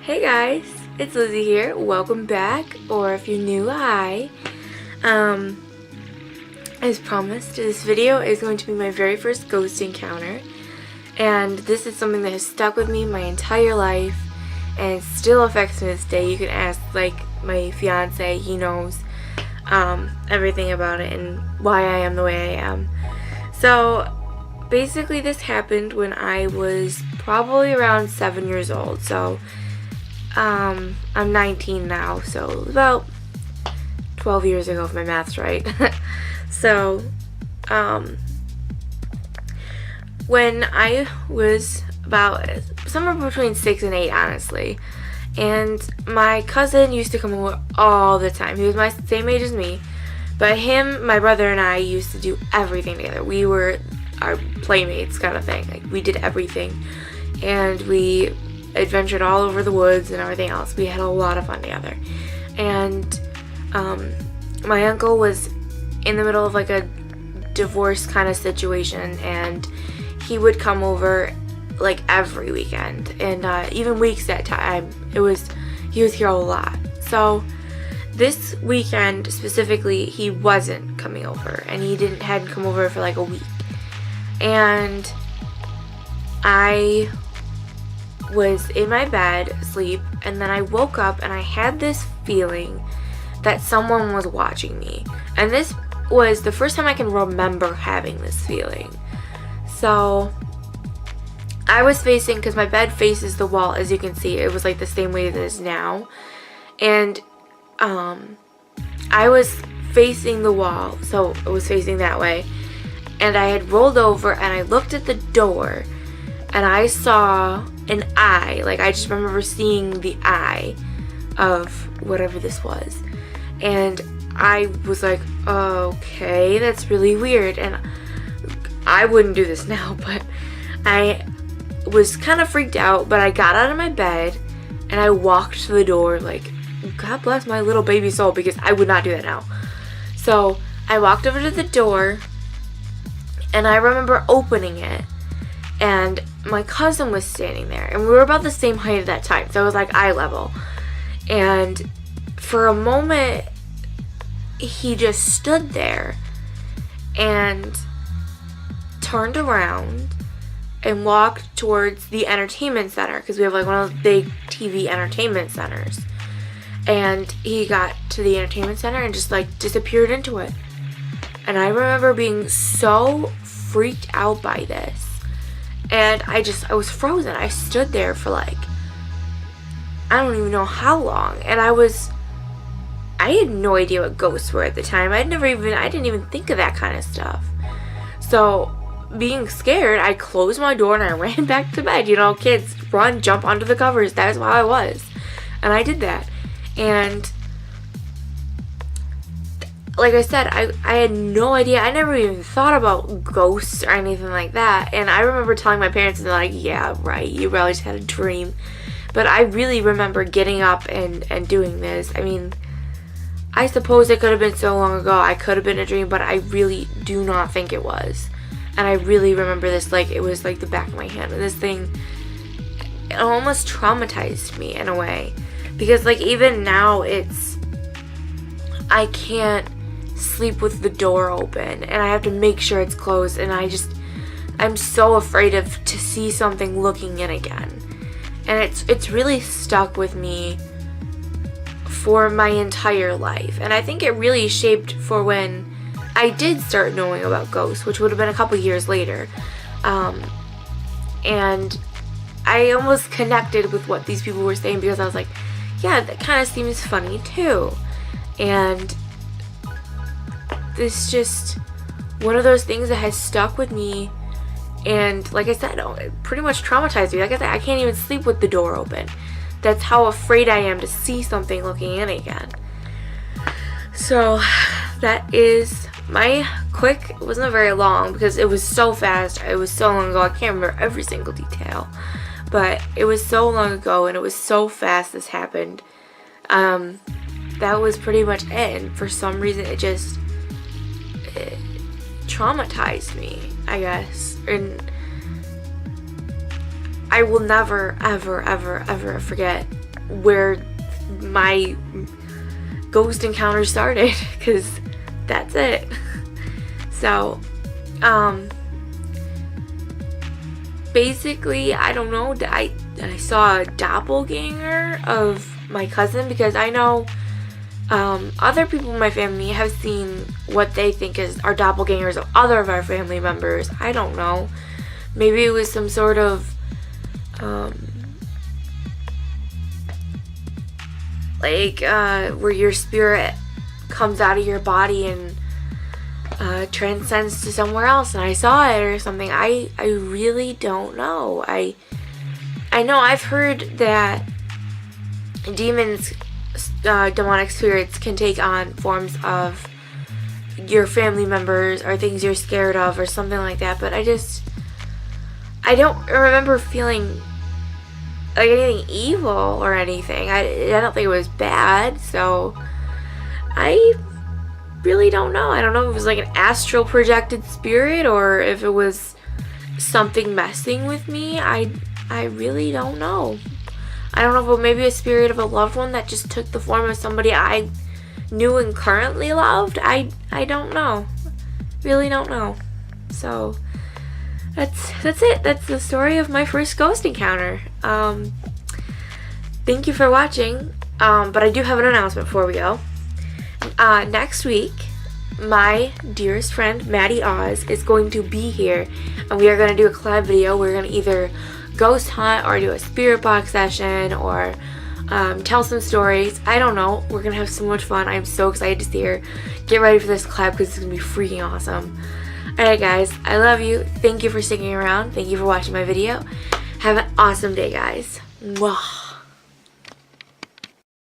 Hey guys, it's Lizzie here. Welcome back, or if you're new, hi. As promised, this video is going to be my very first ghost encounter, and this is something that has stuck with me my entire life and still affects me to this day. You can ask like my fiance, he knows everything about it and why I am the way I am. So basically this happened when I was probably around 7 years old. So I'm 19 now, so about 12 years ago if my math's right. So when I was about somewhere between 6 and 8, honestly, and my cousin used to come over all the time. He was my same age as me, but him, my brother, and I used to do everything together. We were our playmates kind of thing. Like, we did everything, and we adventured all over the woods and everything else. We had a lot of fun together. And my uncle was in the middle of like a divorce kind of situation, and he would come over like every weekend, and even weeks at time. He was here a lot. So this weekend specifically, he wasn't coming over, and he hadn't come over for like a week. And I was in my bed asleep, and then I woke up and I had this feeling that someone was watching me, and this was the first time I can remember having this feeling. So I was facing, because my bed faces the wall, as you can see, it was like the same way it is now, and I was facing the wall, so it was facing that way, and I had rolled over and I looked at the door and I saw an eye. Like, I just remember seeing the eye of whatever this was, and I was like, okay, that's really weird. And I wouldn't do this now, but I was kind of freaked out. But I got out of my bed and I walked to the door, like, God bless my little baby soul, because I would not do that now. So I walked over to the door and I remember opening it, and my cousin was standing there, and we were about the same height at that time, so it was like eye level. And for a moment he just stood there and turned around and walked towards the entertainment center, because we have like one of those big TV entertainment centers, and he got to the entertainment center and just like disappeared into it. And I remember being so freaked out by this, and I was frozen. I stood there for like, I don't even know how long, and I had no idea what ghosts were at the time. I didn't even think of that kind of stuff. So being scared, I closed my door and I ran back to bed. You know, kids run, jump under the covers. That's how I was, and I did that. And like I said, I had no idea. I never even thought about ghosts or anything like that. And I remember telling my parents, and they're like, yeah, right, you probably just had a dream. But I really remember getting up and doing this. I mean, I suppose it could have been so long ago. I could have been a dream, but I really do not think it was. And I really remember this like it was like the back of my hand. And this thing, it almost traumatized me in a way. Because like even now, I can't sleep with the door open, and I have to make sure it's closed, and I'm so afraid to see something looking in again. And it's really stuck with me for my entire life. And I think it really shaped for when I did start knowing about ghosts, which would have been a couple years later. And I almost connected with what these people were saying, because I was like, yeah, that kind of seems funny too. And it's just one of those things that has stuck with me, and like I said, it pretty much traumatized me. Like I said, I can't even sleep with the door open. That's how afraid I am to see something looking in again. So that is my quick, it wasn't very long because it was so fast, it was so long ago, I can't remember every single detail, but it was so long ago and it was so fast this happened. That was pretty much it, and for some reason it traumatized me, I guess. And I will never, ever, ever, ever forget where my ghost encounter started, because that's it. So, basically, I don't know, I saw a doppelganger of my cousin, because I know other people in my family have seen what they think are doppelgangers of other of our family members. I don't know. Maybe it was some sort of where your spirit comes out of your body and transcends to somewhere else, and I saw it or something. I really don't know. I know I've heard that demons, demonic spirits can take on forms of your family members or things you're scared of or something like that, but I don't remember feeling like anything evil or anything. I don't think it was bad, so I really don't know. I don't know if it was like an astral projected spirit or if it was something messing with me. I really don't know. I don't know if it was maybe a spirit of a loved one that just took the form of somebody I knew and currently loved. I don't know. Really don't know. So that's it. That's the story of my first ghost encounter. Thank you for watching. But I do have an announcement before we go. Next week, my dearest friend Maddie Oz is going to be here, and we are going to do a collab video. We're going to either ghost hunt or do a spirit box session or tell some stories. I don't know. We're going to have so much fun. I'm so excited to see her. Get ready for this collab because it's going to be freaking awesome. Alright guys, I love you. Thank you for sticking around. Thank you for watching my video. Have an awesome day, guys. Mwah.